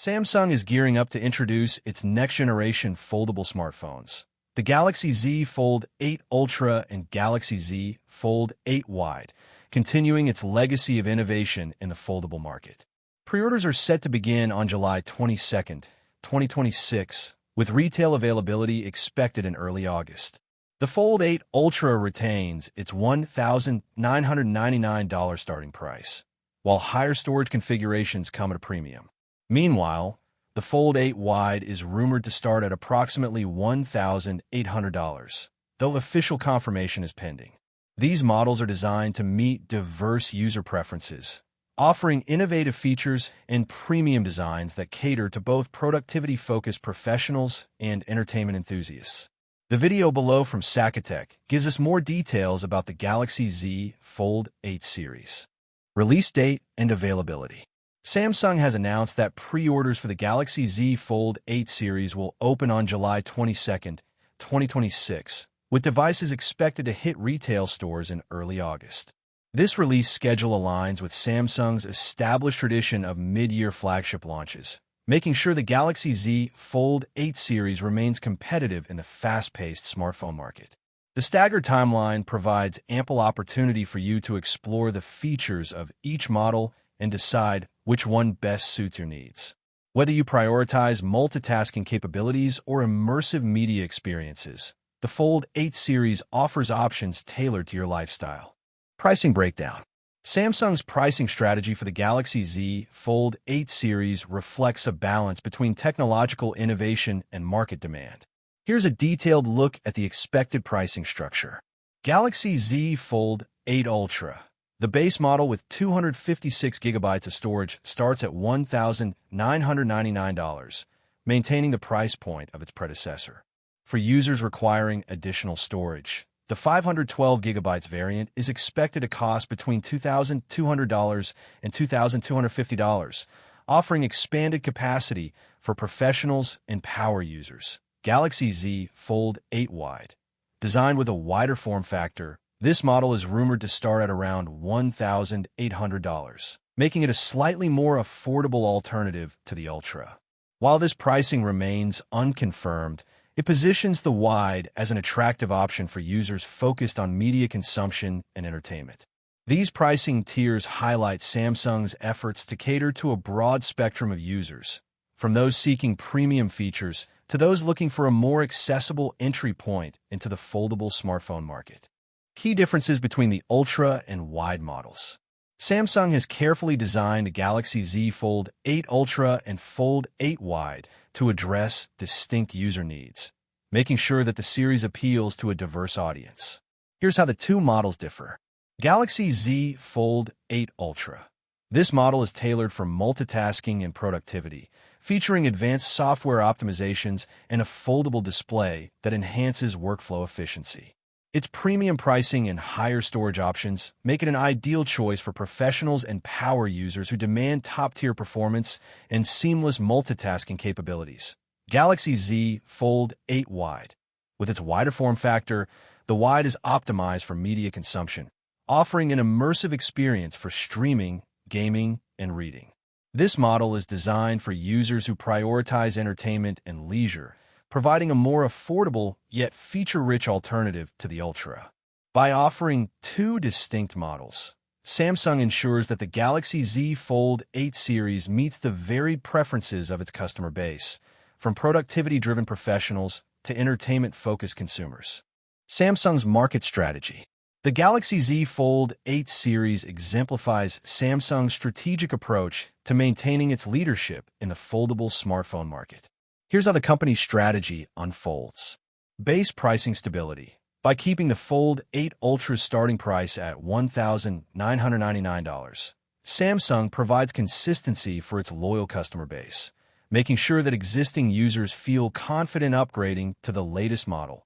Samsung is gearing up to introduce its next-generation foldable smartphones. The Galaxy Z Fold 8 Ultra and Galaxy Z Fold 8 Wide, continuing its legacy of innovation in the foldable market. Pre-orders are set to begin on July 22, 2026, with retail availability expected in early August. The Fold 8 Ultra retains its $1,999 starting price, while higher storage configurations come at a premium. Meanwhile, the Fold 8 Wide is rumored to start at approximately $1,800, though official confirmation is pending. These models are designed to meet diverse user preferences, offering innovative features and premium designs that cater to both productivity-focused professionals and entertainment enthusiasts. The video below from Sakitech gives us more details about the Galaxy Z Fold 8 series. Release date and availability. Samsung has announced that pre-orders for the Galaxy Z Fold 8 series will open on July 22, 2026, with devices expected to hit retail stores in early August. This release schedule aligns with Samsung's established tradition of mid-year flagship launches, making sure the Galaxy Z Fold 8 series remains competitive in the fast-paced smartphone market. The staggered timeline provides ample opportunity for you to explore the features of each model and decide which one best suits your needs. Whether you prioritize multitasking capabilities or immersive media experiences, the Fold 8 series offers options tailored to your lifestyle. Pricing breakdown. Samsung's pricing strategy for the Galaxy Z Fold 8 series reflects a balance between technological innovation and market demand. Here's a detailed look at the expected pricing structure. Galaxy Z Fold 8 Ultra. The base model with 256 GB of storage starts at $1,999, maintaining the price point of its predecessor. For users requiring additional storage, the 512 GB variant is expected to cost between $2,200 and $2,250, offering expanded capacity for professionals and power users. Galaxy Z Fold 8 Wide. Designed with a wider form factor, this model is rumored to start at around $1,800, making it a slightly more affordable alternative to the Ultra. While this pricing remains unconfirmed, it positions the Wide as an attractive option for users focused on media consumption and entertainment. These pricing tiers highlight Samsung's efforts to cater to a broad spectrum of users, from those seeking premium features to those looking for a more accessible entry point into the foldable smartphone market. Key differences between the Ultra and Wide models. Samsung has carefully designed the Galaxy Z Fold 8 Ultra and Fold 8 Wide to address distinct user needs, making sure that the series appeals to a diverse audience. Here's how the two models differ. Galaxy Z Fold 8 Ultra. This model is tailored for multitasking and productivity, featuring advanced software optimizations and a foldable display that enhances workflow efficiency. Its premium pricing and higher storage options make it an ideal choice for professionals and power users who demand top-tier performance and seamless multitasking capabilities. Galaxy Z Fold 8 Wide. With its wider form factor, the Wide is optimized for media consumption, offering an immersive experience for streaming, gaming, and reading. This model is designed for users who prioritize entertainment and leisure, providing a more affordable yet feature-rich alternative to the Ultra. By offering two distinct models, Samsung ensures that the Galaxy Z Fold 8 series meets the varied preferences of its customer base, from productivity-driven professionals to entertainment-focused consumers. Samsung's market strategy. The Galaxy Z Fold 8 series exemplifies Samsung's strategic approach to maintaining its leadership in the foldable smartphone market. Here's how the company's strategy unfolds. Base pricing stability. By keeping the Fold 8 Ultra's starting price at $1,999, Samsung provides consistency for its loyal customer base, making sure that existing users feel confident upgrading to the latest model.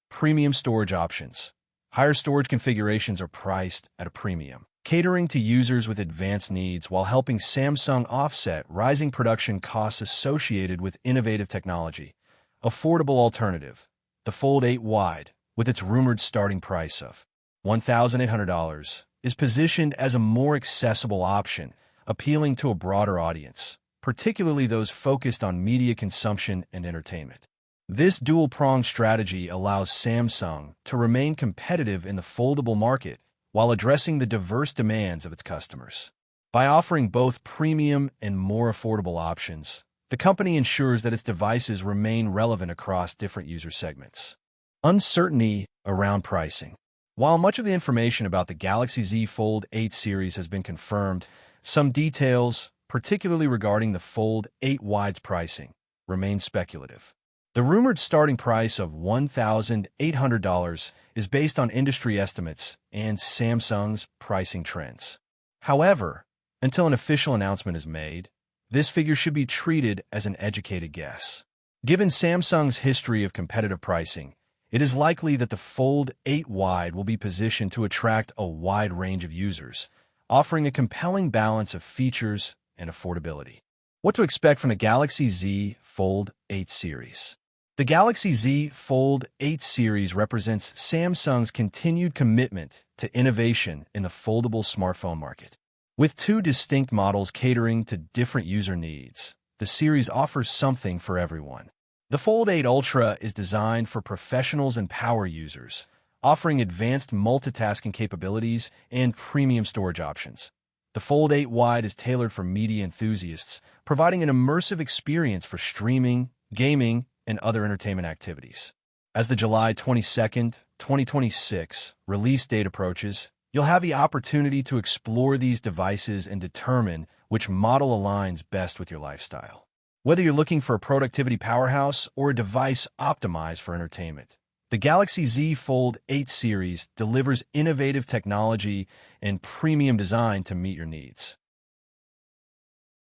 Premium storage options. Higher storage configurations are priced at a premium, catering to users with advanced needs while helping Samsung offset rising production costs associated with innovative technology. Affordable alternative. The Fold 8 Wide, with its rumored starting price of $1,800, is positioned as a more accessible option, appealing to a broader audience. particularly those focused on media consumption and entertainment. This dual-pronged strategy allows Samsung to remain competitive in the foldable market while addressing the diverse demands of its customers. By offering both premium and more affordable options, the company ensures that its devices remain relevant across different user segments. Uncertainty around pricing. While much of the information about the Galaxy Z Fold 8 series has been confirmed, some details, particularly regarding the Fold 8 Wide's pricing, remain speculative. The rumored starting price of $1,800 is based on industry estimates and Samsung's pricing trends. However, until an official announcement is made, this figure should be treated as an educated guess. Given Samsung's history of competitive pricing, it is likely that the Fold 8 Wide will be positioned to attract a wide range of users, offering a compelling balance of features and affordability. What to expect from the Galaxy Z Fold 8 series? The Galaxy Z Fold 8 series represents Samsung's continued commitment to innovation in the foldable smartphone market. With two distinct models catering to different user needs, the series offers something for everyone. The Fold 8 Ultra is designed for professionals and power users, offering advanced multitasking capabilities and premium storage options. The Fold 8 Wide is tailored for media enthusiasts, providing an immersive experience for streaming, gaming, and other entertainment activities. As the July 22, 2026 release date approaches, you'll have the opportunity to explore these devices and determine which model aligns best with your lifestyle. Whether you're looking for a productivity powerhouse or a device optimized for entertainment, the Galaxy Z Fold 8 series delivers innovative technology and premium design to meet your needs.